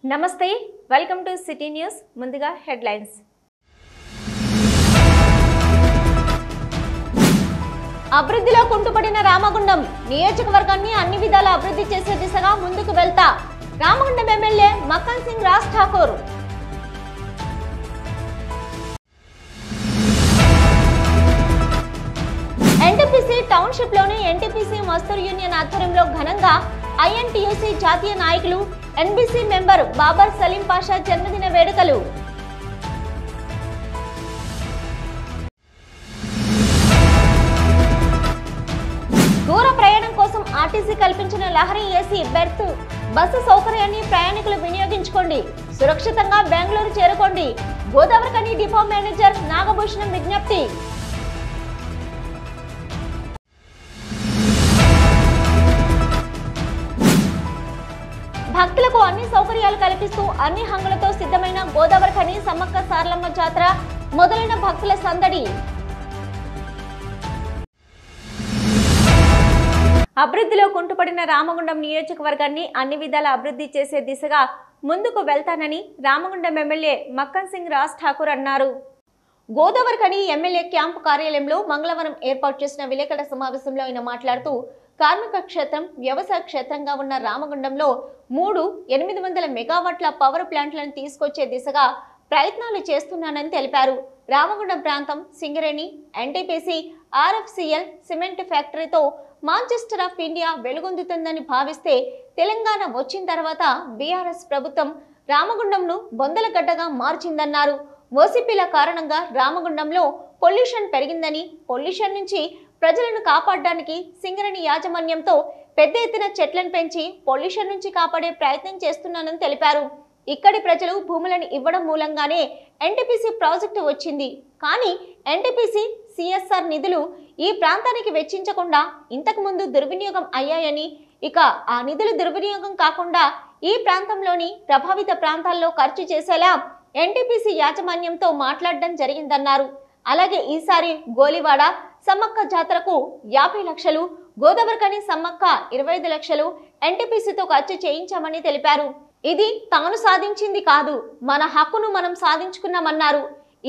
నమస్తే welcome to city news ముందుగా headlines అభివృద్ధిలో కుంటుపడిన రామగుండం నియోజకవర్గాన్ని అన్ని విధాల అభివృద్ధి చేసే దిశగా ముందుకు వెళ్తా Ramagundam MLA Makkan Singh Raj Thakur NTPC township లోని ఎన్టీపీసీ మస్తూర్ యూనియన్ ఆధ్వర్యంలో ఘనంగా ఐఎన్టీయూసీ జాతీయ నాయకులు ఎన్బీసీ మెంబర్ బాబర్ సలీం పాషా జన్మదిన వేడుకలు. దూర ప్రయాణం కోసం ఆర్టీసీ కల్పించిన లహరి ఏసీ బెర్త్ బస్సు సౌకర్యాన్ని ప్రయాణికులు వినియోగించుకోండి, సురక్షితంగా బెంగళూరు చేరుకోండి. గోదావరిఖని డిపో మేనేజర్ నాగభూషణం విజ్ఞప్తి. భక్తులకు అన్ని సౌకర్యాలు కల్పిస్తూ అన్ని హంగులతో సిద్ధమైన గోదావరిఖని సమ్మక్క సారలమ్మ జాతర మొదలైన భక్తుల సందడి. అభివృద్ధిలో కుంటుపడిన రామగుండం నియోజకవర్గాన్ని అన్ని విధాల అభివృద్ధి చేసే దిశగా ముందుకు వెళ్తానని రామగుండం ఎమ్మెల్యే మక్కన్ సింగ్ రాజ్ ఠాకూర్ అన్నారు. గోదావరిఖని ఎమ్మెల్యే క్యాంపు కార్యాలయంలో మంగళవారం ఏర్పాటు చేసిన విలేకరుల సమావేశంలో ఆయన మాట్లాడుతూ కార్మిక క్షేత్రం వ్యవసాయ క్షేత్రంగా ఉన్న రామగుండంలో 800 మెగావాట్ల పవర్ ప్లాంట్లను తీసుకొచ్చే దిశగా ప్రయత్నాలు చేస్తున్నానని తెలిపారు. రామగుండం ప్రాంతం సింగరేణి, ఎన్టీపీసీ, ఆర్ఎఫ్సిఎల్ సిమెంట్ ఫ్యాక్టరీతో మాంచెస్టర్ ఆఫ్ ఇండియా వెలుగొందుతుందని భావిస్తే తెలంగాణ వచ్చిన తర్వాత బీఆర్ఎస్ ప్రభుత్వం రామగుండంను బొందలగడ్డగా మార్చిందన్నారు. ఓసీపీల కారణంగా రామగుండంలో పొల్యూషన్ పెరిగిందని, పొల్యూషన్ నుంచి ప్రజలను కాపాడడానికి సింగరేణి యాజమాన్యంతో పెద్ద ఎత్తున చెట్లను పెంచి పొల్యూషన్ నుంచి కాపాడే ప్రయత్నం చేస్తున్నానని తెలిపారు. ఇక్కడి ప్రజలు భూములను ఇవ్వడం మూలంగానే ఎన్టీపీసీ ప్రాజెక్టు వచ్చింది. కానీ ఎన్టీపీసీ సిఎస్ఆర్ నిధులు ఈ ప్రాంతానికి వెచ్చించకుండా ఇంతకుముందు దుర్వినియోగం అయ్యాయని, ఇక ఆ నిధులు దుర్వినియోగం కాకుండా ఈ ప్రాంతంలోని ప్రభావిత ప్రాంతాల్లో ఖర్చు చేసేలా ఎన్టీపీసీ యాజమాన్యంతో మాట్లాడడం జరిగిందన్నారు. అలాగే ఈసారి గోలివాడ సమ్మక్క జాతరకు 50 లక్షలు, గోదావరిఖని సమ్మక్క 25 లక్షలు ఎన్టీపీసీతో ఖర్చు చేయించామని తెలిపారు. ఇది తాను సాధించింది కాదు, మన హక్కును మనం సాధించుకున్నామన్నారు.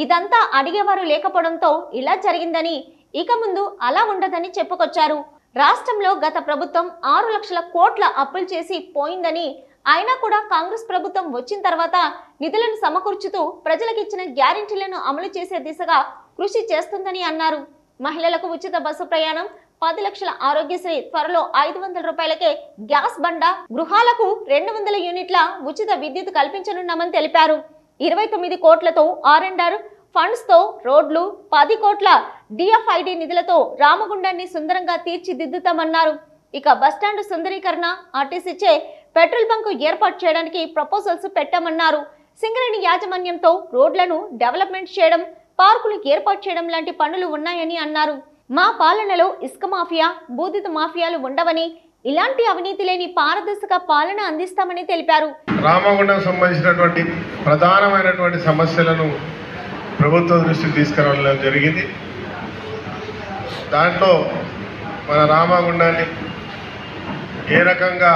ఇదంతా అడిగేవారు లేకపోవడంతో ఇలా జరిగిందని, ఇక ముందు అలా ఉండదని చెప్పుకొచ్చారు. రాష్ట్రంలో గత ప్రభుత్వం 6 లక్షల కోట్ల అప్పులు చేసి పోయిందని, అయినా కూడా కాంగ్రెస్ ప్రభుత్వం వచ్చిన తర్వాత నిధులను సమకూర్చుతూ ప్రజలకు ఇచ్చిన గ్యారెంటీలను అమలు చేసే దిశగా కృషి చేస్తుందని అన్నారు. మహిళలకు ఉచిత బస్సు ప్రయాణం, 10 లక్షల ఆరోగ్యశ్రీ, త్వరలో 500 రూపాయలకే గ్యాస్ బండ, గృహాలకు 200 యూనిట్ల ఉచిత విద్యుత్ కల్పించనున్నామని తెలిపారు. 29 కోట్లతో R&R ఫండ్స్ తో రోడ్లు, 10 కోట్ల DFID నిధులతో రామగుండాన్ని సుందరంగా తీర్చిదిద్దుతామన్నారు. ఇక బస్టాండ్ సుందరీకరణ, ఆర్టీసీచే పెట్రోల్ బంకు ఏర్పాటు చేయడానికి ప్రపోజల్స్ పెట్టామన్నారు. సింగరేణి యాజమాన్యంతో రోడ్లను డెవలప్మెంట్ చేయడం, పార్కులు ఏర్పాటు చేయడం లాంటి పనులు ఉన్నాయని అన్నారు. మా పాలనలో ఇసుక మాఫియా, భూదిత మాఫియాలు ఉండవని, ఇలాంటి అవినీతి లేని పారదర్శక పాలన అందిస్తామని తెలిపారు. రామగుండం సంబంధించినటువంటి ప్రధానమైనటువంటి సమస్యలను ప్రభుత్వ దృష్టికి తీసుకురావడం జరిగింది. దాంట్లో మన రామగుండాన్ని ఏ రకంగా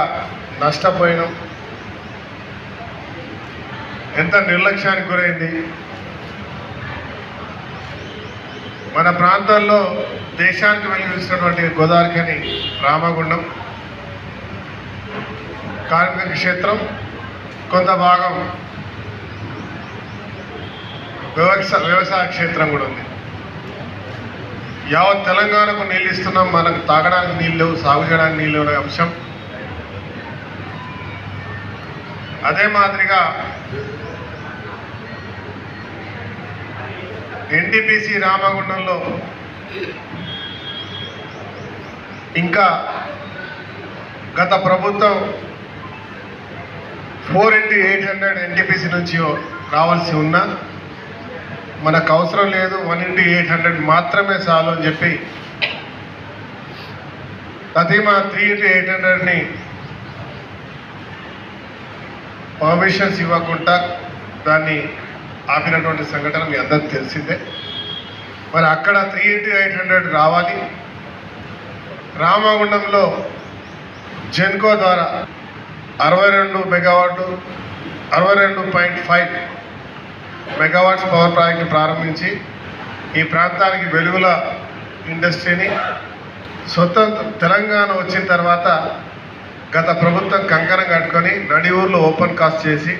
నష్టపోయినాం, ఎంత నిర్లక్ష్యానికి గురైంది, మన ప్రాంతాల్లో దేశానికి వెలుగుతున్నటువంటి గోదావరిఖని రామగుండం కార్మిక క్షేత్రం, కొంత భాగం వ్యవసాయ క్షేత్రం కూడా ఉంది. యావత్ తెలంగాణకు నీళ్ళు ఇస్తున్నాం, మనకు తాగడానికి నీళ్ళు లేవు, సాగు చేయడానికి నీళ్ళు లేవు అంశం. అదే మాదిరిగా ఎన్టీపీసీ రామగుండంలో ఇంకా గత ప్రభుత్వం 4x800 ఎన్టీపీసీ నుంచి రావాల్సి ఉన్నా మనకు అవసరం లేదు, 1x800 మాత్రమే చాలు అని చెప్పి ప్రతిమా 3x800ని పర్మిషన్స్ ఇవ్వకుండా దాన్ని ఆపినటువంటి సంఘటన మీ అందరికీ తెలిసిందే. మరి అక్కడ 3x800 రావాలి. రామగుండంలో జెన్కో ద్వారా 62 మెగావాట్లు 62.5 మెగావాట్స్ పవర్ ప్రాజెక్టు ప్రారంభించి ఈ ప్రాంతానికి వెలుగుల ఇండస్ట్రీని స్వతంత్ర తెలంగాణ వచ్చిన తర్వాత గత ప్రభుత్వం కంకణం కట్టుకొని నడి ఊర్లో ఓపెన్ కాస్ట్ చేసి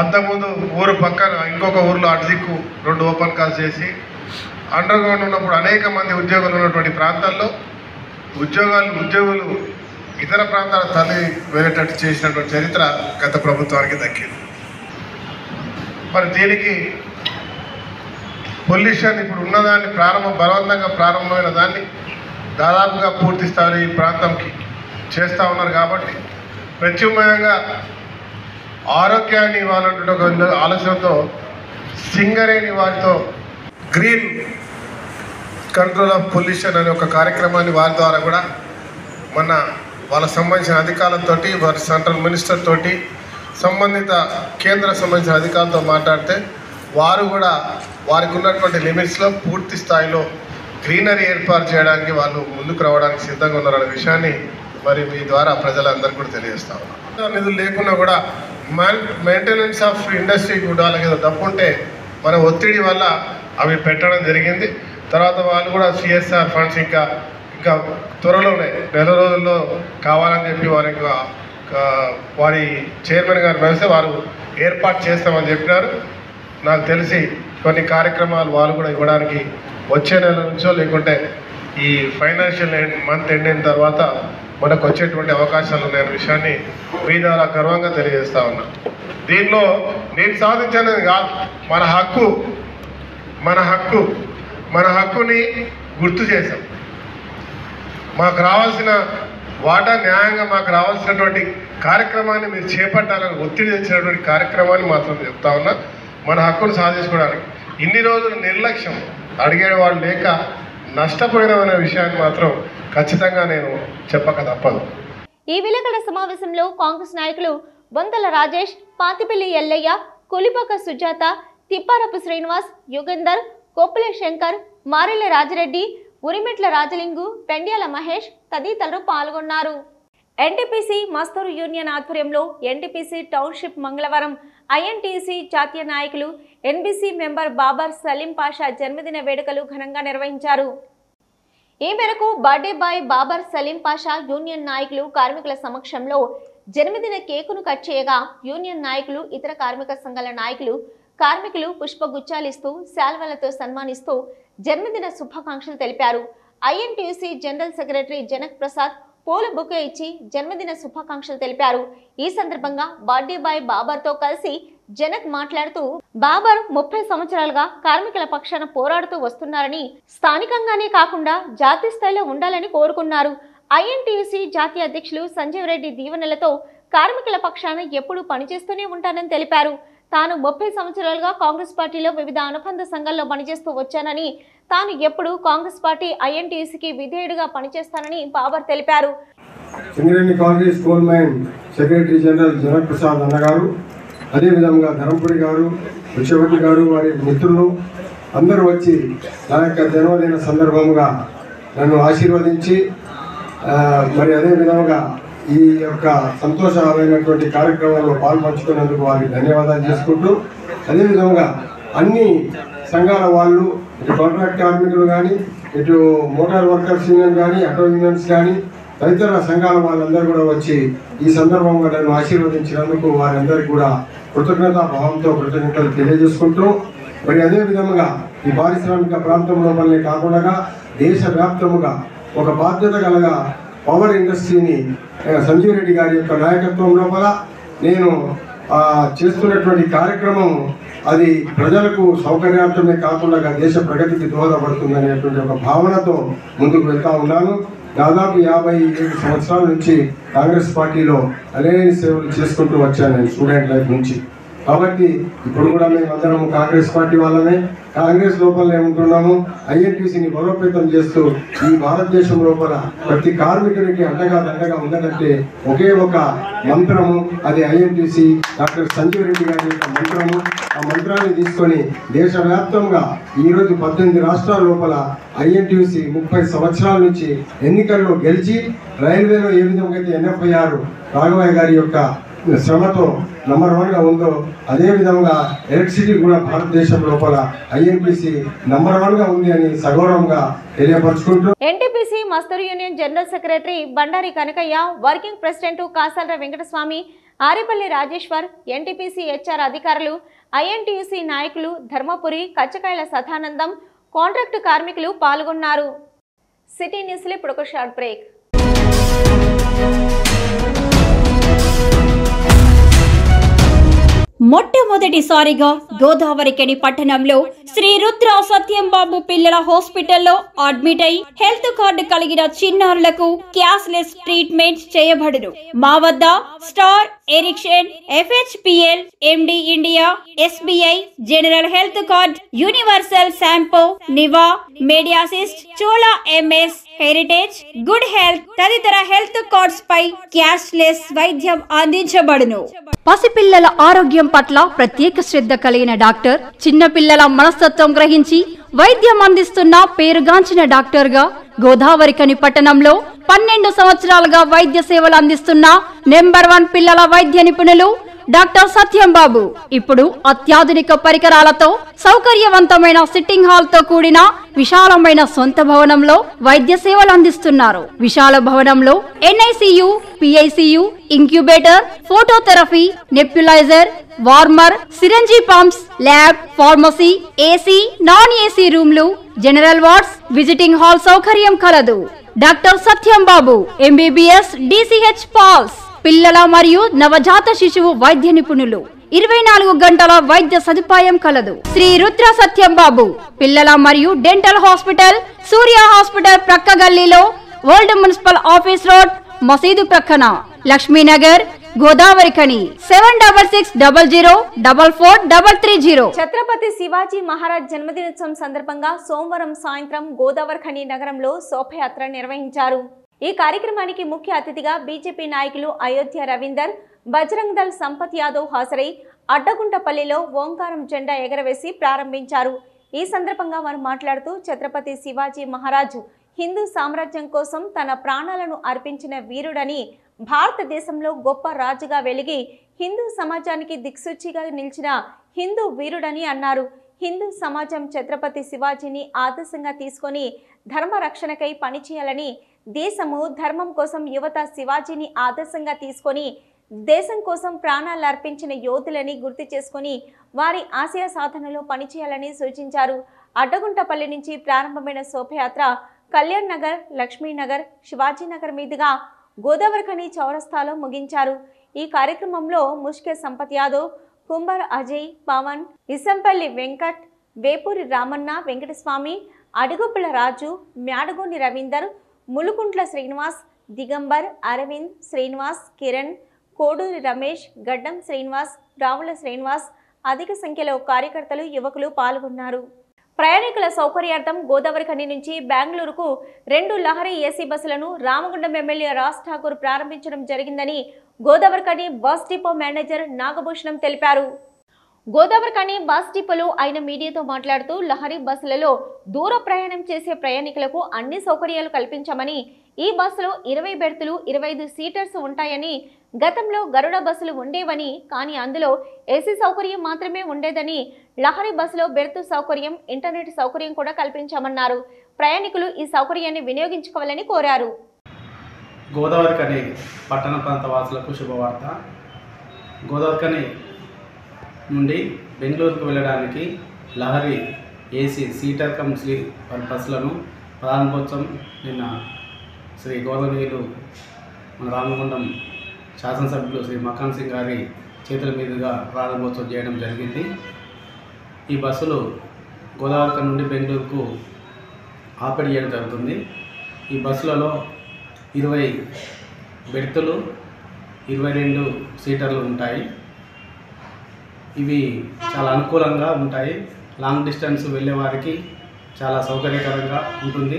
అంతకుముందు ఊరు పక్కన ఇంకొక ఊర్లో అడ్జిక్కు 2 ఓపెన్ కాస్ట్ చేసి అండర్ గ్రౌండ్ ఉన్నప్పుడు అనేక మంది ఉద్యోగులు ఉన్నటువంటి ప్రాంతాల్లో ఉద్యోగులు ఇతర ప్రాంతాల తల్లి వేరేటట్టు చేసినటువంటి చరిత్ర గత ప్రభుత్వానికి దక్కింది. మరి దీనికి పొల్యూషన్ ఇప్పుడు ఉన్నదాన్ని బలవంతంగా ప్రారంభమైన దాన్ని దాదాపుగా పూర్తి స్థాయి ఈ ప్రాంతంకి చేస్తూ ఉన్నారు. కాబట్టి ప్రత్యామ్నాయంగా ఆరోగ్యాన్ని ఇవ్వాలంటే ఒక ఆలోచనతో సింగరేణి వారితో గ్రీన్ కంట్రోల్ ఆఫ్ పొల్యూషన్ అనే ఒక కార్యక్రమాన్ని వారి ద్వారా కూడా వాళ్ళ సంబంధించిన అధికారులతో వారి సెంట్రల్ మినిస్టర్ తోటి సంబంధిత కేంద్ర సంబంధించిన అధికారులతో మాట్లాడితే వారు కూడా వారికి ఉన్నటువంటి లిమిట్స్లో పూర్తి స్థాయిలో గ్రీనరీ ఏర్పాటు చేయడానికి వాళ్ళు ముందుకు రావడానికి సిద్ధంగా ఉన్నారనే విషయాన్ని మరి మీ ద్వారా ప్రజలందరికీ కూడా తెలియజేస్తా ఉన్నారు. నిధులు లేకున్నా కూడా మెయింటెనెన్స్ ఆఫ్ ఇండస్ట్రీ కూడా ఏదో తప్పుంటే మన ఒత్తిడి వల్ల అవి పెట్టడం జరిగింది. తర్వాత వాళ్ళు కూడా సిఎస్ఆర్ ఫండ్స్ ఇంకా త్వరలోనే నెల రోజుల్లో కావాలని చెప్పి వారి చైర్మన్ గారు కలిసి వారు ఏర్పాటు చేస్తామని చెప్పినారు. నాకు తెలిసి కొన్ని కార్యక్రమాలు వాళ్ళు కూడా ఇవ్వడానికి వచ్చే నెల నుంచో లేకుంటే ఈ ఫైనాన్షియల్ మంత్ ఎండ్ అయిన తర్వాత మనకు వచ్చేటువంటి అవకాశాలు ఉన్నాయన్న విషయాన్ని మీ ద్వారా గర్వంగా తెలియజేస్తా ఉన్నా. దీనిలో నేను సాధించేది కాదు, మన హక్కుని గుర్తు చేశాం. మాకు రావాల్సిన వాటా న్యాయంగా మాకు రావాల్సినటువంటి కార్యక్రమాన్ని మీరు చేపట్టాలని ఒత్తిడి తెచ్చినటువంటి కార్యక్రమాన్ని మాత్రం చెప్తా ఉన్నా. మన హక్కును సాధించుకోవడానికి ఇన్ని రోజులు నిర్లక్ష్యం అడిగేవాళ్ళు లేక నష్టపోయినమనే విషయాన్ని మాత్రం ఖచ్చితంగా నేను చెప్పక తప్పదు. ఈ విలేకరుల సమావేశంలో కాంగ్రెస్ నాయకులు బొంతల రాజేష్, పాతిపల్లి ఎల్లయ్య, కొలిపాక సుజాత, తిప్పారపు శ్రీనివాస్, యుగంధర్, కొప్పుల శంకర్, మారెల్ల రాజిరెడ్డి, ఉరిమెట్ల రాజలింగు, పెండ్యాల మహేష్ తదితరులు పాల్గొన్నారు. ఎన్టీపీసీ మస్తూరు యూనియన్ ఆధ్వర్యంలో ఎన్టీపీసీ టౌన్షిప్ మంగళవారం ఐఎన్టీసీ జాతీయ నాయకులు ఎన్బీసీ మెంబర్ బాబర్ సలీం పాషా జన్మదిన వేడుకలు ఘనంగా నిర్వహించారు. ఈ మేరకు birthday boy Babar Saleem Pasha union నాయకులు కార్మికుల సమక్షంలో జన్మదిన కేకును కట్ చేయగా యూనియన్ నాయకులు, ఇతర కార్మిక సంఘాల నాయకులు కార్మికులు పుష్పగుచ్చాలిస్తూ శాల్వలతో సన్మానిస్తూ జన్మదిన శుభాకాంక్షలు తెలిపారు. INTUC general secretary Janak Prasad పూల బొకే ఇచ్చి జన్మదిన శుభాకాంక్షలు తెలిపారు. ఈ సందర్భంగా బర్త్డే బాయ్ బాబర్తో కలిసి జనక్ మాట్లాడుతూ బాబర్ 30 సంవత్సరాలుగా కార్మికుల పక్షాన పోరాడుతూ వస్తున్నారని, స్థానికంగానే కాకుండా జాతీయ స్థాయిలో ఉండాలని కోరుకున్నారు. ఐఎన్టీయూసీ జాతీయ అధ్యక్షులు సంజీవ్ రెడ్డి దీవెనలతో కార్మికుల పక్షాన ఎప్పుడూ పనిచేస్తూనే ఉంటానని తెలిపారు. తాను 30 సంవత్సరాలుగా కాంగ్రెస్ పార్టీలో వివిధ అనుబంధ సంఘాల్లో పనిచేస్తూ వచ్చానని, తాను ఎప్పుడు కాంగ్రెస్ పార్టీ ఐఎన్టీయూసీకి విధేయుడిగా పనిచేస్తానని బాబర్ తెలిపారు. Singareni Congress coal mine secretary general Janak Prasad అన్నగారు, అదేవిధంగా ధరంపుడి గారు, విశ్వవతి గారు, వారి మిత్రులు అందరూ వచ్చి నా యొక్క జన్మదిన సందర్భంగా నన్ను ఆశీర్వదించి మరి అదేవిధంగా ఈ యొక్క సంతోషమైనటువంటి కార్యక్రమంలో పాల్పంచుకున్నందుకు వారికి ధన్యవాదాలు చేసుకుంటూ, అదేవిధంగా అన్ని సంఘాల వాళ్ళు, ఇటు కాంట్రాక్ట్ కార్మికులు కానీ, ఇటు మోటార్ వర్కర్స్ యూనియన్ కానీ, ఆటో యూనియన్స్ కానీ, తదితర సంఘాల వాళ్ళందరూ కూడా వచ్చి ఈ సందర్భంగా నన్ను ఆశీర్వదించినందుకు వారందరికీ కూడా కృతజ్ఞతాభావంతో కృతజ్ఞతలు తెలియజేసుకుంటూ, మరి అదేవిధంగా ఈ పారిశ్రామిక ప్రాంతం లోపలనే కాకుండా దేశవ్యాప్తముగా ఒక బాధ్యత కలగా పవర్ ఇండస్ట్రీని సంజీవ్ రెడ్డి గారి యొక్క నాయకత్వం లోపల నేను చేస్తున్నటువంటి కార్యక్రమం అది ప్రజలకు సౌకర్యార్థమే కాకుండా దేశ ప్రగతికి దోహదపడుతుంది అనేటువంటి ఒక భావనతో ముందుకు వెళ్తా ఉన్నాను. దాదాపు 57 సంవత్సరాల నుంచి కాంగ్రెస్ పార్టీలో అనేక సేవలు చేసుకుంటూ వచ్చాను నేను స్టూడెంట్ లైఫ్ నుంచి. కాబట్టి ఇప్పుడు కూడా మేము అందరం కాంగ్రెస్ పార్టీ వాళ్ళమే, కాంగ్రెస్ లోపలనే ఉంటున్నాము. ఐఎన్టీసీని బలోపేతం చేస్తూ ఈ భారతదేశం లోపల ప్రతి కార్మికుడికి అండగా ఉన్నదంటే ఒకే ఒక మంత్రము, అది ఐఎన్టీసీ డాక్టర్ సంజీవ్ రెడ్డి గారి యొక్క మంత్రము. ఆ మంత్రాన్ని తీసుకొని దేశవ్యాప్తంగా ఈరోజు 18 రాష్ట్రాల లోపల ఐఎన్టీసీ 30 సంవత్సరాల నుంచి ఎన్నికల్లో గెలిచి రైల్వేలో ఏ విధంగా అయితే NFIR రాఘవయ్య గారి యొక్క శ్రమతో నంబర్ 1గా ఉందో అదేవిధంగా ఎలక్ట్రిసిటీ కూడా భారతదేశం లోపల ఐఎన్టీసీ నంబర్ 1గా ఉంది అని సగౌరవంగా తెలియపరుచుకుంటూ ఎన్టీపీసీ మస్తూరు union general secretary Bandari Kanakaiah, working president Kasala Venkataswamy, Arepalli Rajeshwar, NTPC HR అధికారులు, ఐఎన్టీయూసీ నాయకులు, ధర్మపురి, కచ్చకాయల సదానందం, కాంట్రాక్టు కార్మికులు పాల్గొన్నారు. సిటీ న్యూస్లో ఇప్పుడు ఒక షార్ట్ బ్రేక్. మొట్టమొదటిసారిగా గోదావరికని పట్టణంలో శ్రీ రుద్ర సత్యంబాబు పిల్లల హాస్పిటల్లో అడ్మిట్ అయి హెల్త్ కార్డు కలిగిన చిన్నారులకు క్యాష్లెస్ ట్రీట్మెంట్ చేయబడును. మా వద్ద Star, Ericson, FHPL, MD India, SBI, general health card, Universal Sompo, Niva, MediAssist, Chola MS, Heritage, good health తదితర హెల్త్ కార్డ్స్ పై క్యాష్లెస్ వైద్యం అందించబడును. పసిపిల్లల ఆరోగ్యం పట్ల ప్రత్యేక శ్రద్ధ కలిగిన డాక్టర్, చిన్నపిల్లల మనస్తత్వం గ్రహించి వైద్యం అందిస్తున్న పేరుగాంచిన డాక్టర్ గా గోదావరికని పట్టణంలో 12 సంవత్సరాలుగా వైద్య సేవలు అందిస్తున్న నెంబర్ 1 పిల్లల వైద్య నిపుణులు డాక్టర్ సత్యంబాబు ఇప్పుడు అత్యాధునిక పరికరాలతో సౌకర్యవంతమైన సిట్టింగ్ హాల్ తో కూడిన విశాలమైన సొంత భవనంలో వైద్య సేవలు అందిస్తున్నారు. విశాల భవనంలో NICU, PICU, incubator, phototherapy, nebulizer, warmer, syringe pumps, lab, pharmacy, AC, non AC రూమ్లు, జనరల్ వార్డ్స్, విజిటింగ్ హాల్ సౌకర్యం కలదు. డాక్టర్ సత్యంబాబు MBBS, DCH పాల్స్, పిల్లల మరియు నవజాత శిశువు వైద్య నిపుణులు, 24 గంటల వైద్య సదుపాయం కలదు. శ్రీ రుద్ర సత్యంబాబు పిల్లల మరియు డెంటల్ హాస్పిటల్, సూర్య హాస్పిటల్ ప్రక్క గల్లీలో, ఓల్డ్ మున్సిపల్ ఆఫీస్ రోడ్, మసీదు ప్రక్కన, లక్ష్మీనగర్, గోదావరికని. 7600004430. ఛత్రపతి శివాజీ మహారాజ్ జన్మదినోత్సవం సందర్భంగా సోమవారం సాయంత్రం గోదావరికని నగరంలో శోభయాత్ర నిర్వహించారు. ఈ కార్యక్రమానికి ముఖ్య అతిథిగా బీజేపీ నాయకులు అయోధ్య రవీందర్, బజరంగ్ దళ్ సంపత్ యాదవ్ హాజరై అడ్డగుంటపల్లిలో ఓంకారం జెండా ఎగరవేసి ప్రారంభించారు. ఈ సందర్భంగా వారు మాట్లాడుతూ ఛత్రపతి శివాజీ మహారాజు హిందూ సామ్రాజ్యం కోసం తన ప్రాణాలను అర్పించిన వీరుడని, భారతదేశంలో గొప్ప రాజుగా వెలిగి హిందూ సమాజానికి దిక్సూచిగా నిలిచిన హిందూ వీరుడని అన్నారు. హిందూ సమాజం ఛత్రపతి శివాజీని ఆదర్శంగా తీసుకొని ధర్మ రక్షణకై పనిచేయాలని, దేశము ధర్మం కోసం యువత శివాజీని ఆదర్శంగా తీసుకొని దేశం కోసం ప్రాణాలు అర్పించిన యోధులని గుర్తు చేసుకుని వారి ఆశయ సాధనలో పనిచేయాలని సూచించారు. అడ్డగుంటపల్లి నుంచి ప్రారంభమైన శోభయాత్ర కళ్యాణ్ నగర్, లక్ష్మీనగర్, శివాజీనగర్ మీదుగా గోదావరికని చౌరస్తాలో ముగించారు. ఈ కార్యక్రమంలో ముష్కే సంపత్ యాదవ్, కుంబర్ అజయ్, పవన్, ఇసంపల్లి వెంకట్, వేపూరి రామన్న, వెంకటస్వామి, అడుగుపుల రాజు, మ్యాడగోని రవీందర్, ములుకుంట్ల శ్రీనివాస్, దిగంబర్, అరవింద్, శ్రీనివాస్, కిరణ్, కోడూరి రమేష్, గడ్డం శ్రీనివాస్, రావుల శ్రీనివాస్, అధిక సంఖ్యలో కార్యకర్తలు, యువకులు పాల్గొన్నారు. ప్రయాణికుల సౌకర్యార్థం గోదావరికని నుంచి బెంగళూరుకు 2 లహరి AC బస్సులను రామగుండం ఎమ్మెల్యే రాజ్ ఠాకూర్ ప్రారంభించడం జరిగిందని Godavarikhani bus depot manager Nagabhushanam తెలిపారు. గోదావరికని బస్ డిపోలో ఆయన మీడియాతో మాట్లాడుతూ లహరి బస్సులలో దూర ప్రయాణం చేసే ప్రయాణికులకు అన్ని సౌకర్యాలు కల్పించామని, ఈ బస్సులో 20 బెర్తులు, 25 సీటర్స్ ఉంటాయని, గతంలో గరుడ బస్సులు ఉండేవని, కానీ అందులో AC సౌకర్యం మాత్రమే ఉండేదని, లహరి బస్సులో బెర్తు సౌకర్యం, ఇంటర్నెట్ సౌకర్యం కూడా కల్పించామన్నారు. ప్రయాణికులు ఈ సౌకర్యాన్ని వినియోగించుకోవాలని కోరారు. గోదావరికని పట్టణ ప్రాంత వాసులకు శుభవార్త. గోదావరికని నుండి బెంగళూరుకు వెళ్ళడానికి Lahari AC seater come sleeper బస్సులను ప్రారంభోత్సవం నిన్న శ్రీ గౌరవనీయులు మన రామగుండం శాసనసభ్యులు శ్రీ మకాన్ సింగ్ గారి చేతుల మీదుగా ప్రారంభోత్సవం చేయడం జరిగింది. ఈ బస్సులు గోదావరికని నుండి బెంగళూరుకు ఆపరేట్ చేయడం జరుగుతుంది. ఈ బస్సులలో 20 బెర్తులు, 22 సీటర్లు ఉంటాయి. ఇవి చాలా అనుకూలంగా ఉంటాయి. లాంగ్ డిస్టెన్స్ వెళ్ళే వారికి చాలా సౌకర్యకరంగా ఉంటుంది.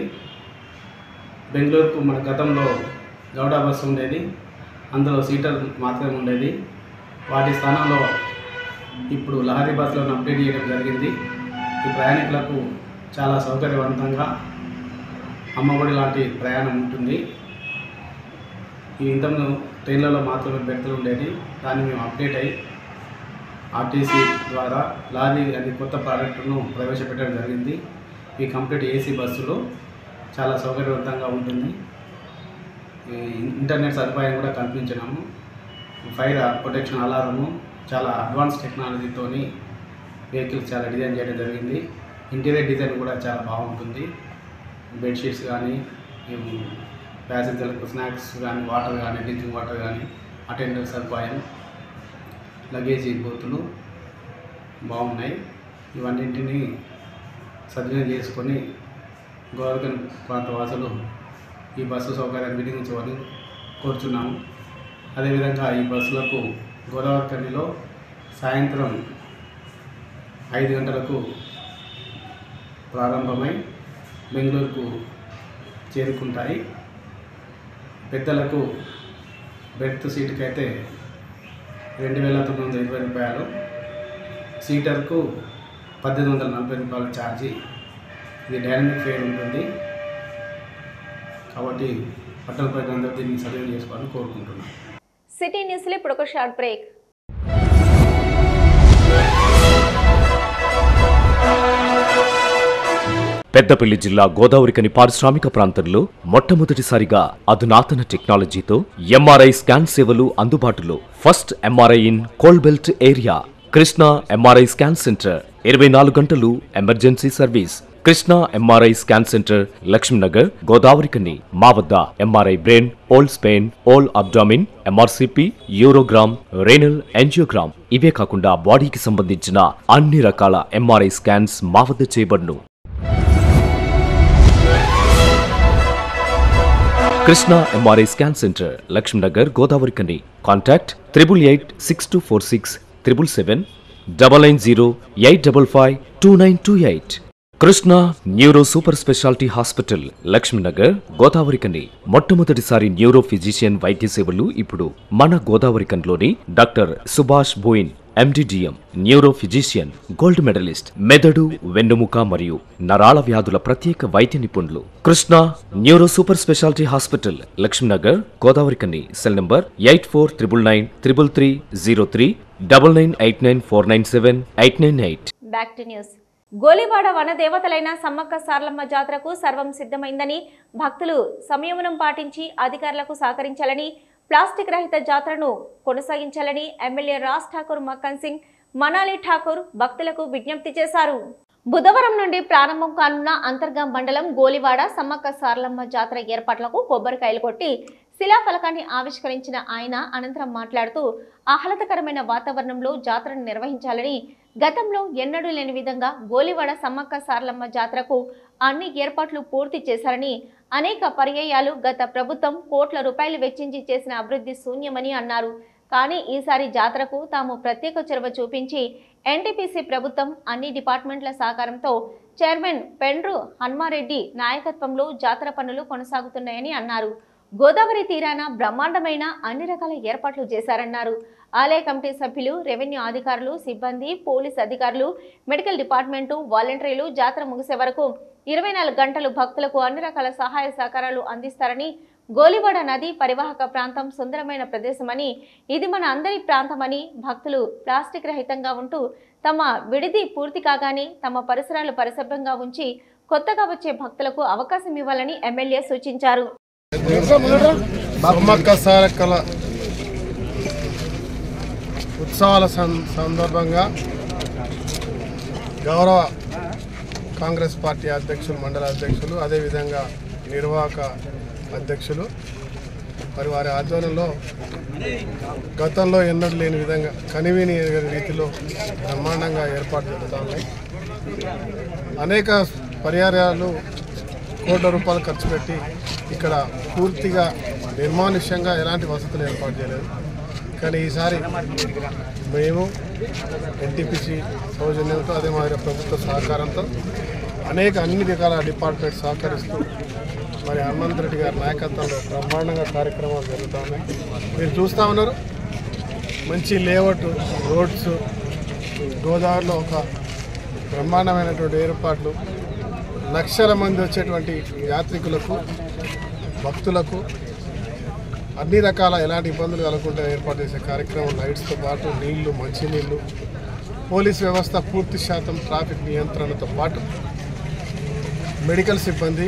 బెంగళూరుకు మన గతంలో గౌడ బస్సు ఉండేది, అందులో సీటర్ మాత్రమే ఉండేది. వాటి స్థానంలో ఇప్పుడు లహరి బస్సులను అప్డేట్ చేయడం జరిగింది. ఈ ప్రయాణికులకు చాలా సౌకర్యవంతంగా అమ్మఒడి లాంటి ప్రయాణం ఉంటుంది. ఈ ఇంతకుముందు ట్రైన్లలో మాత్రమే బెర్తులు ఉండేది. దాన్ని మేము అప్డేట్ అయ్యి ఆర్టీసీ ద్వారా లారీ అనే కొత్త ప్రాజెక్టును ప్రవేశపెట్టడం జరిగింది. ఈ కంప్లీట్ ఏసీ బస్సులు చాలా సౌకర్యవంతంగా ఉంటుంది. ఇంటర్నెట్ సదుపాయం కూడా కల్పించినాము. ఫైర్ ప్రొటెక్షన్ అలారము చాలా అడ్వాన్స్ టెక్నాలజీతోని వెహికల్స్ చాలా డిజైన్ చేయడం జరిగింది. ఇంటీరియర్ డిజైన్ కూడా చాలా బాగుంటుంది. బెడ్షీట్స్ కానీ, ప్యాసింజర్లకు స్నాక్స్ కానీ, వాటర్ కానీ, డ్రింకింగ్ వాటర్ కానీ, అటెండర్ సదుపాయం, లగేజీ బూతులు బాగున్నాయి. ఇవన్నింటినీ సద్వినియోగం చేసుకొని గోదావరి ప్రాంత వాసులు ఈ బస్సు సౌకర్యాన్ని వినియోగించమని కోరుచున్నాము. అదేవిధంగా ఈ బస్సులకు గోదావరిలో సాయంత్రం 5 గంటలకు ప్రారంభమై బెంగళూరుకు చేరుకుంటాయి. పెద్దలకు బెర్త్ సీటుకి అయితే 2,920 రూపాయలు, సీటర్కు 1,840 రూపాయలు ఛార్జీ. ఇది డైనమిక్ ఫేర్ ఉంటుంది కాబట్టి పట్టణ ప్రజలందరూ దీన్ని సద్వినియోగం చేసుకోవాలని కోరుకుంటున్నాను. సిటీ న్యూస్లో ఇప్పుడు ఒక షార్ట్ బ్రేక్. పెద్దపల్లి జిల్లా గోదావరికని పారిశ్రామిక ప్రాంతంలో మొట్టమొదటిసారిగా అధునాతన టెక్నాలజీతో ఎంఆర్ఐ స్కాన్ సేవలు అందుబాటులో. First MRI in coal belt area. Krishna MRI scan centre 24 గంటలు emergency service. Krishna MRI scan centre, Lakshminagar, Godavarikhani. మా వద్ద MRI brain, whole spine, whole abdomen, MRCP, urogram, renal angiogram, ఇవే కాకుండా బాడీకి సంబంధించిన అన్ని రకాల ఎంఆర్ఐ స్కాన్స్ మా వద్ద చేయబడును. Krishna MRI scan centre, Lakshminagar, Godavarikhani. Contact 8862467777 99085552928. Krishna neuro super speciality hospital, Lakshminagar, Godavarikhani. మొట్టమొదటిసారి న్యూరో ఫిజిషియన్ వైద్య సేవలు ఇప్పుడు మన గోదావరికన్లోని doctor Subhash Boin, DM, neuro physician, gold medallist, మెదడు, వెన్నుముక మరియు నరాల వ్యాధుల ప్రత్యేక వైద్య నిపుణులు. Krishna neuro super speciality hospital, Lakshminagar, Godavarikhani. Cell number 84993303 9989497898. Back to news. Goliwada వనదేవతలైన సమ్మక్క సార్లమ్మ జాతరకు సర్వం సిద్ధమైందని, భక్తులు సంయమనం పాటించి అధికారులకు సహకరించాలని, ప్లాస్టిక్ రహిత జాతరను కొనసాగించాలని ఎమ్మెల్యే రాజ్ ఠాకూర్, మక్కన్ సింగ్, మనాలి ఠాకూర్ భక్తులకు విజ్ఞప్తి చేశారు. బుధవారం నుండి ప్రారంభం కానున్న అంతర్గాం మండలం గోలివాడ సమ్మక్క సార్లమ్మ జాతర ఏర్పాట్లకు కొబ్బరికాయలు కొట్టి శిలాఫలకాన్ని ఆవిష్కరించిన ఆయన అనంతరం మాట్లాడుతూ, ఆహ్లాదకరమైన వాతావరణంలో జాతరను నిర్వహించాలని, గతంలో ఎన్నడూ లేని విధంగా గోలివాడ సమ్మక్క సార్లమ్మ జాతరకు అన్ని ఏర్పాట్లు పూర్తి చేశారని, అనేక పర్యాయాలు గత ప్రభుత్వం కోట్ల రూపాయలు వెచ్చించి చేసిన అభివృద్ధి శూన్యమని అన్నారు. కానీ ఈసారి జాతరకు తాము ప్రత్యేక చొరవ చూపించి ఎన్టీపీసీ ప్రభుత్వం అన్ని డిపార్ట్మెంట్ల సహకారంతో చైర్మన్ పెండ్రు హన్మారెడ్డి నాయకత్వంలో జాతర పనులు కొనసాగుతున్నాయని అన్నారు. గోదావరి తీరాన బ్రహ్మాండమైన అన్ని రకాల ఏర్పాట్లు చేశారన్నారు. ఆలయ కమిటీ సభ్యులు, రెవెన్యూ అధికారులు, సిబ్బంది, పోలీస్ అధికారులు, మెడికల్ డిపార్ట్మెంటు, వాలంటీర్లు జాతర ముగిసే వరకు 24 గంటలు భక్తులకు అన్ని రకాల సహాయ సహకారాలు అందిస్తారని, గోలివాడ నది పరివాహక ప్రాంతం సుందరమైన ప్రదేశమని, ఇది మన అందరి ప్రాంతమని, భక్తులు ప్లాస్టిక్ రహితంగా ఉంటూ తమ విడిది పూర్తి కాగానే తమ పరిసరాలు పరిశుభ్రంగా ఉంచి కొత్తగా వచ్చే భక్తులకు అవకాశం ఇవ్వాలని ఎమ్మెల్యే సూచించారు. సమ్మక్క సారక్కల ఉత్సవాల సందర్భంగా గౌరవ కాంగ్రెస్ పార్టీ అధ్యక్షులు, మండల అధ్యక్షులు, అదేవిధంగా నిర్వాహక అధ్యక్షులు మరి వారి ఆధ్వర్యంలో గతంలో ఎన్నడూ లేని విధంగా కనివిని రీతిలో బ్రహ్మాండంగా ఏర్పాటు జరుగుతూ ఉన్నాయి. అనేక పర్యాయాలు కోట్ల రూపాయలు ఖర్చు పెట్టి ఇక్కడ పూర్తిగా నిర్మానుష్యంగా ఎలాంటి వసతులు ఏర్పాటు చేయలేదు. కానీ ఈసారి మేము ఎన్టీపీసీ సౌజన్యంతో, అదే మాదిరి ప్రభుత్వ సహకారంతో అన్ని రకాల డిపార్ట్మెంట్ సహకరిస్తూ మరి హనుమంత్ రెడ్డి గారి నాయకత్వంలో బ్రహ్మాండంగా కార్యక్రమాలు జరుగుతూ ఉన్నాయి. మీరు చూస్తూ ఉన్నారు, మంచి లేఅవుట్, రోడ్స్, గోదావరిలో ఒక బ్రహ్మాండమైనటువంటి ఏర్పాట్లు, లక్షల మంది వచ్చేటువంటి యాత్రికులకు, భక్తులకు అన్ని రకాల ఎలాంటి ఇబ్బందులు కలగకుండా ఏర్పాటు చేసే కార్యక్రమం, లైట్స్తో పాటు నీళ్లు, మంచినీళ్ళు, పోలీస్ వ్యవస్థ పూర్తి శాతం ట్రాఫిక్ నియంత్రణతో పాటు మెడికల్ సిబ్బంది,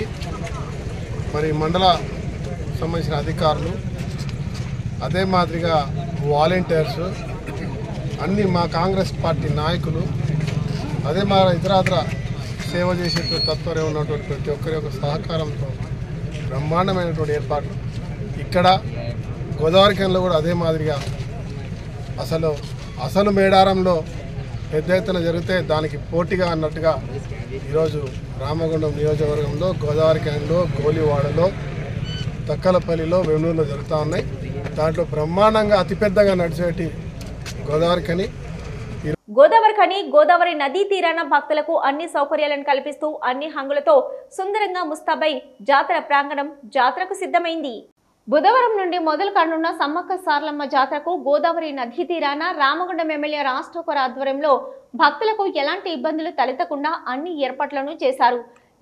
మరి మండల సంబంధించిన అధికారులు, అదే మాదిరిగా వాలంటీర్స్, అన్ని మా కాంగ్రెస్ పార్టీ నాయకులు, అదే మా ఇతరాతర సేవ చేసే తత్వరే ఉన్నటువంటి ప్రతి ఒక్కరి యొక్క సహకారంతో బ్రహ్మాండమైనటువంటి ఏర్పాట్లు. ఇక్కడ గోదావరిఖనిలో కూడా అదే మాదిరిగా అసలు మేడారంలో పెద్ద ఎత్తున జరిగితే దానికి పోటీగా అన్నట్టుగా ఈరోజు రామగుండం నియోజకవర్గంలో గోదావరిఖనిలో, గోలివాడలో, తక్కలపల్లిలో, వెన్నూరులో జరుగుతూ ఉన్నాయి. దాంట్లో బ్రహ్మాండంగా అతిపెద్దగా నడిచేటి గోదావరిఖని. గోదావరిఖని గోదావరి నదీ తీరాన భక్తులకు అన్ని సౌకర్యాలను కల్పిస్తూ అన్ని హంగులతో సుందరంగా ముస్తాబై జాతర ప్రాంగణం జాతరకు సిద్ధమైంది. బుధవారం నుండి మొదలు కానున్న సమ్మక్క సారలమ్మ జాతరకు గోదావరి నదీ తీరాన రామగుండం ఎమ్మెల్యే రాజ్ ఠాకూర్ ఆధ్వర్యంలో భక్తులకు ఎలాంటి ఇబ్బందులు తలెత్తకుండా అన్ని ఏర్పాట్లను చేశారు.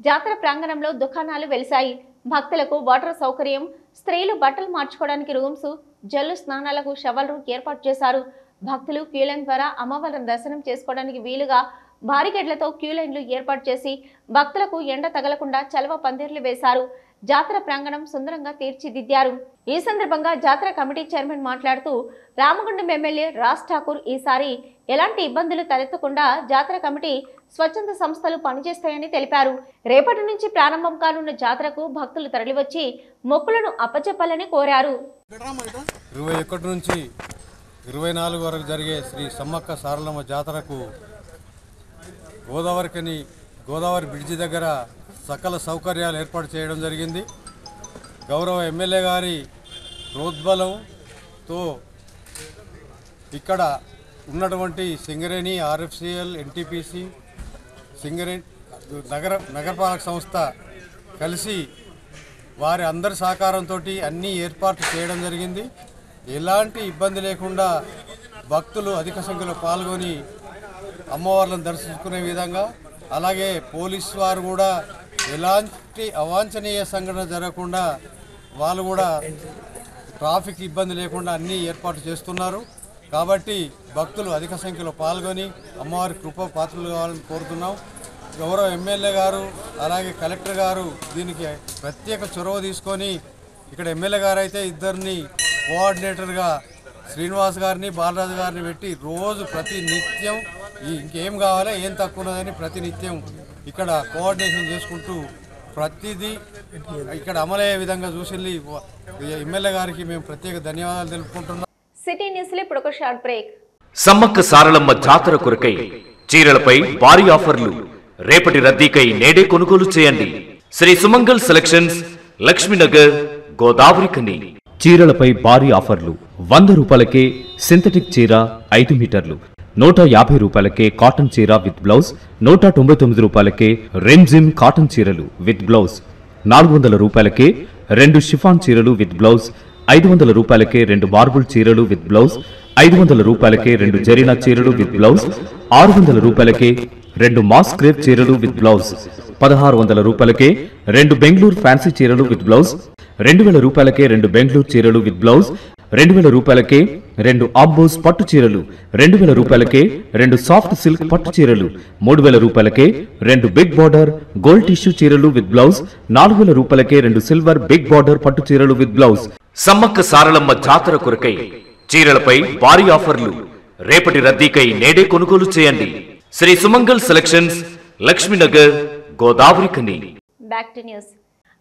జాతర ప్రాంగణంలో దుకాణాలు వెలిశాయి. భక్తులకు వాటర్ సౌకర్యం, స్త్రీలు బట్టలు మార్చుకోవడానికి రూమ్స్, జల్లు స్నానాలకు షవర్లు ఏర్పాటు చేశారు. భక్తులు క్యూలైన్ ద్వారా అమ్మవారిని దర్శనం చేసుకోవడానికి వీలుగా బారికేడ్లతో క్యూలైన్లు ఏర్పాటు చేసి భక్తులకు ఎండ తగలకుండా చలవ పందిర్లు వేశారు. జాతర ప్రాంగణం సుందరంగా తీర్చిదిద్దారు. ఈ సందర్భంగా జాతర కమిటీ చైర్మన్ మాట్లాడుతూ రామగుండం ఎమ్మెల్యే రాజ్ ఠాకూర్ ఈసారి ఎలాంటి ఇబ్బందులు తలెత్తకుండా జాతర కమిటీ స్వచ్ఛంద సంస్థలు పనిచేస్తాయని తెలిపారు. రేపటి నుంచి ప్రారంభం కానున్న జాతరకు భక్తులు తరలివచ్చి మొక్కులను అప్పచెప్పాలని కోరారు. 21 నుంచి 24 వరకు జరిగే శ్రీ సమ్మక్క సారలమ్మ జాతరకు గోదావరి బ్రిడ్జి దగ్గర సకల సౌకర్యాలు ఏర్పాటు చేయడం జరిగింది. గౌరవ ఎమ్మెల్యే గారి ప్రోద్బలంతో ఇక్కడ ఉన్నటువంటి సింగరేణి, ఆర్ఎఫ్సిఎల్, ఎన్టీపీసీ, సింగరేణి నగరపాలక సంస్థ కలిసి వారి అందరి సహకారంతో అన్ని ఏర్పాట్లు చేయడం జరిగింది. ఎలాంటి ఇబ్బంది లేకుండా భక్తులు అధిక సంఖ్యలో పాల్గొని అమ్మవార్లను దర్శించుకునే విధంగా, అలాగే పోలీసు వారు కూడా ఎలాంటి అవాంఛనీయ సంఘటన జరగకుండా వాళ్ళు కూడా ట్రాఫిక్ ఇబ్బంది లేకుండా అన్నీ ఏర్పాటు చేస్తున్నారు. కాబట్టి భక్తులు అధిక సంఖ్యలో పాల్గొని అమ్మవారి కృప పాత్రలు కావాలని కోరుతున్నాం. గౌరవ ఎమ్మెల్యే గారు అలాగే కలెక్టర్ గారు దీనికి ప్రత్యేక చొరవ తీసుకొని ఇక్కడ ఎమ్మెల్యే గారు అయితే ఇద్దరిని కోఆర్డినేటర్గా శ్రీనివాస్ గారిని, బాలరాజు గారిని పెట్టి రోజు ప్రతి నిత్యం ఇంకేం కావాలి, ఏం తక్కువ ఉన్నదని ప్రతినిత్యం ఇక్కడ కోఆర్డినేషన్ చేసుకుంటూ ప్రతిదీ ఇక్కడ అమలయ్యే విధంగా చూసి ఎమ్మెల్యే గారికి మేము ప్రత్యేక ధన్యవాదాలు తెలుపుకుంటున్నాం. సిటీ న్యూస్లో ఇప్పుడు ఒక షార్ట్ బ్రేక్. సమ్మక్క సారలమ్మ జాతర కొరకై చీరలపై భారీ ఆఫర్లు. రేపటి రద్దీకై నేడే కొనుగోలు చేయండి. శ్రీ సుమంగల్ సెలక్షన్స్, లక్ష్మీనగర్, గోదావరిఖని. చీరలపై భారీ ఆఫర్లు. 100 రూపాయలకే సింథటిక్ చీర 5 మీటర్లు, 150 రూపాయలకే కాటన్ చీర విత్ బ్లౌజ్, 199 రూపాయలకే రెన్జిమ్ కాటన్ చీరలు విత్ బ్లౌజ్, 400 రూపాయలకే 2 షిఫాన్ చీరలు విత్ బ్లౌజ్, 500 రూపాయలకే 2 మార్బుల్ చీరలు విత్ బ్లౌజ్, 500 రూపాయలకే 2 జరీనా చీరలు విత్ బ్లౌజ్, 600 రూపాయలకే 2 మాస్ క్రేప్ చీరలు విత్ బ్లౌజ్, 1600 రూపాయలకే 2 బెంగళూరు ఫ్యాన్సీ చీరలు విత్ బ్లౌజ్, 2000 రూపాయలకే 2 బెంగళూరు చీరలు విత్ బ్లౌజ్, 2000 రూపాయలకే 2 ఆంబోస్ పట్టు చీరలు, 2000 రూపాయలకే 2 సాఫ్ట్ సిల్క్ పట్టు చీరలు, 3000 రూపాయలకే 2 బిగ్ బార్డర్ గోల్డ్ టిష్యూ చీరలు విత్ బ్లౌజ్, 4000 రూపాయలకే 2 సిల్వర్ బిగ్ బార్డర్ పట్టు చీరలు విత్ బ్లౌజ్. సమ్మక్క సారలమ్మ జాతర కొరకై చీరలపై భారీ ఆఫర్లు. రేపటి రద్దీకై నేడే కొనుగోలు చేయండి. Shri Sumangal selections, Lakshminagar, Godavarikhani. Back to news.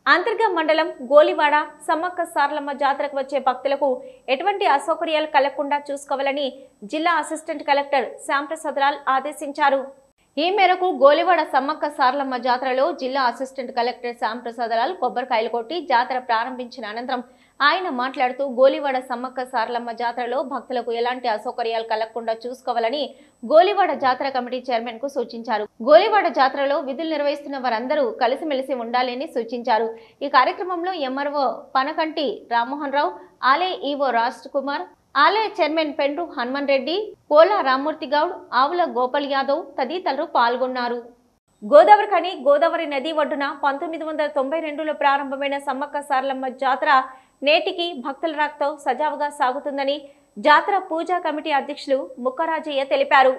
అంతర్గా మండలం గోలివాడ సమ్మక్క సారలమ్మ జాతరకు వచ్చే భక్తులకు ఎటువంటి అసౌకర్యాలు కలగకుండా చూసుకోవాలని జిల్లా అసిస్టెంట్ కలెక్టర్ శ్యాంప్రసాద్ లాల్ ఆదేశించారు. ఈ మేరకు గోలివాడ సమ్మక్క సారలమ్మ జాతరలో జిల్లా అసిస్టెంట్ కలెక్టర్ శ్యాంప్రసాద్ లాల్ కొబ్బరికాయలు కొట్టి జాతర ప్రారంభించిన అనంతరం ఆయన మాట్లాడుతూ గోలివాడ సమ్మక్క సారలమ్మ జాతరలో భక్తులకు ఎలాంటి అసౌకర్యాలు కలగకుండా చూసుకోవాలని గోలివాడ జాతర కమిటీ చైర్మన్ కు సూచించారు. గోలివాడ జాతరలో విధులు నిర్వహిస్తున్న వారందరూ కలిసిమెలిసి ఉండాలని సూచించారు. ఈ కార్యక్రమంలో ఎంఆర్ఓ పనకంటి రామ్మోహన్ రావు, ఆలయ ఈవో రాజ్ కుమార్, ఆలయ చైర్మన్ పెండ్రు హనుమన్ రెడ్డి, పోలా రామ్మూర్తి గౌడ్, ఆవుల గోపాల్ యాదవ్ తదితరులు పాల్గొన్నారు. గోదావరిఖని గోదావరి నది ఒడ్డున 1992లో ప్రారంభమైన సమ్మక్క సారలమ్మ జాతర నేటికి భక్తుల రాకతో సజావుగా సాగుతుందని జాతర పూజా కమిటీ అధ్యక్షులు ముక్కరాజయ్య తెలిపారు.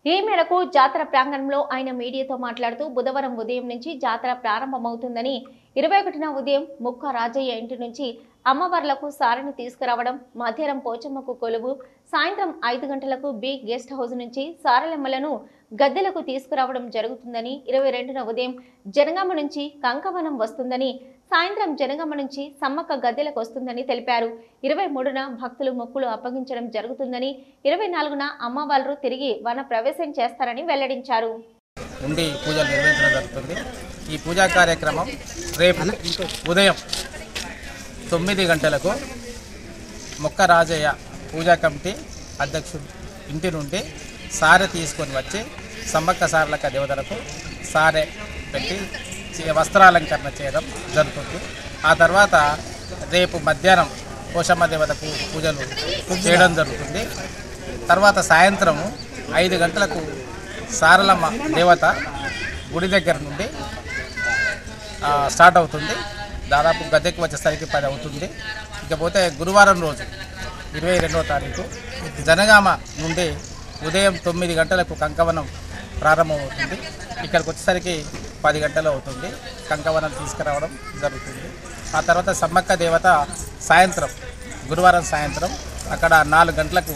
ఈ మేరకు జాతర ప్రాంగణంలో ఆయన మీడియాతో మాట్లాడుతూ బుధవారం ఉదయం నుంచి జాతర ప్రారంభమవుతుందని 21న ఉదయం ముక్క రాజయ్య ఇంటి నుంచి అమ్మవార్లకు సారిని తీసుకురావడం, మధ్యాహ్నం పోచమ్మకు కొలువు, సాయంత్రం 5 గంటలకు బి గెస్ట్ హౌస్ నుంచి సారలెమ్మలను గద్దెలకు తీసుకురావడం జరుగుతుందని, 22న ఉదయం జనగామ నుంచి కంకవనం వస్తుందని, సాయంత్రం జనగామ నుంచి సమ్మక్క గద్దెలకు వస్తుందని తెలిపారు. 23న భక్తులు మొక్కులు అప్పగించడం జరుగుతుందని, 24న అమ్మవార్లు తిరిగి వన ప్రవేశం చేస్తారని వెల్లడించారు. ఉండి పూజలు నిర్వహించడం జరుగుతుంది. ఈ పూజా కార్యక్రమం రేపు ఉదయం 9 గంటలకు ముక్క రాజయ్య పూజా కమిటీ అధ్యక్షుడు ఇంటి నుండి సారె తీసుకొని వచ్చి సమ్మక్క సారలక్క దేవతలకు సారె పెట్టి వస్త్రాలంకరణ చేయడం జరుగుతుంది. ఆ తర్వాత రేపు మధ్యాహ్నం పోషమ్మ దేవతకు పూజలు చేయడం జరుగుతుంది. తర్వాత సాయంత్రము 5 గంటలకు సారలమ్మ దేవత గుడి దగ్గర నుండి స్టార్ట్ అవుతుంది. దాదాపు గద్దెకు వచ్చేసరికి 10 అవుతుంది. ఇకపోతే గురువారం రోజు 22వ తారీఖు జనగామ నుండి ఉదయం 9 గంటలకు కంకవనం ప్రారంభమవుతుంది. ఇక్కడికి వచ్చేసరికి 10 గంటలు అవుతుంది. కంకవనం తీసుకురావడం జరుగుతుంది. ఆ తర్వాత సమ్మక్క దేవత సాయంత్రం గురువారం సాయంత్రం అక్కడ 4 గంటలకు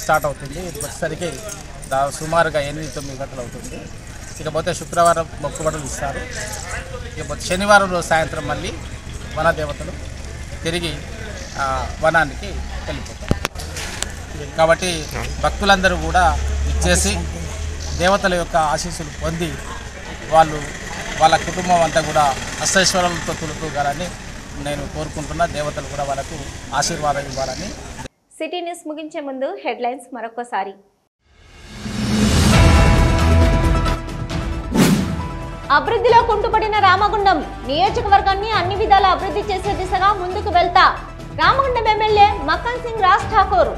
స్టార్ట్ అవుతుంది. ఇది వచ్చేసరికి సుమారుగా 8-9 గంటలు అవుతుంది. ఇకపోతే శుక్రవారం మొక్కుబడులు ఇస్తారు. ఇకపోతే శనివారం రోజు సాయంత్రం మళ్ళీ వన దేవతలు తిరిగి వనానికి వెళ్ళిపోతారు. కాబట్టి భక్తులందరూ కూడా ఇచ్చేసి దేవతల యొక్క ఆశీస్సులు పొంది వాళ్ళ కుటుంబం అంతా కూడా అష్టైశ్వర్యాలతో తులుతూగాలని నేను కోరుకుంటున్నా. దేవతలు కూడా వాళ్ళకు ఆశీర్వాదం ఇవ్వాలని. సిటీ న్యూస్ ముగించే ముందు హెడ్లైన్స్ మరొకసారి. అభివృద్ధిలో కుంటుపడిన రామగుండం నియోజకవర్గాన్ని అన్ని విధాలా అభివృద్ధి చేసే దిశగా ముందుకు వెళ్తా Ramagundam MLA Makkan Singh Raj Thakur.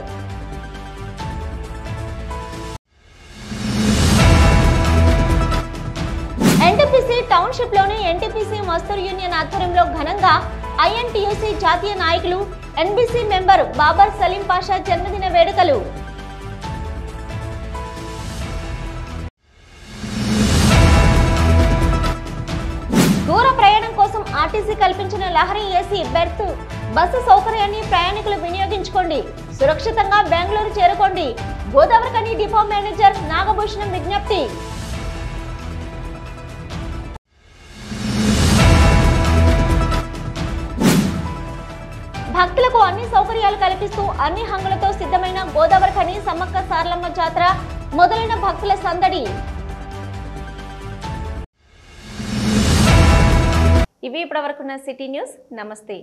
NTPC township లోని ఎన్టీపీసీ మస్తూర్ యూనియన్ ఆధ్వర్యంలో ఘనంగా ఐఎన్టీయూసీ జాతీయ నాయకులు ఎన్బీసీ మెంబర్ బాబర్ సలీం పాషా జన్మదిన వేడుకలు. దూర ప్రయాణం కోసం ఆర్టీసీ కల్పించిన లహరి ఏసీ బెర్త్ బస్సు సౌకర్యాన్ని ప్రయాణికులు వినియోగించుకోండి, సురక్షితంగా బెంగళూరు చేరుకోండి. గోదావరికని డిపో మేనేజర్ నాగభూషణం విజ్ఞప్తి. భక్తులకు అన్ని సౌకర్యాలు కల్పిస్తూ అన్ని హంగులతో సిద్ధమైన గోదావరికని సమ్మక్క సారలమ్మ జాతర మొదలైన భక్తుల సందడి. ఇవి ఇప్పటివరకున్న సిటీ న్యూస్. నమస్తే.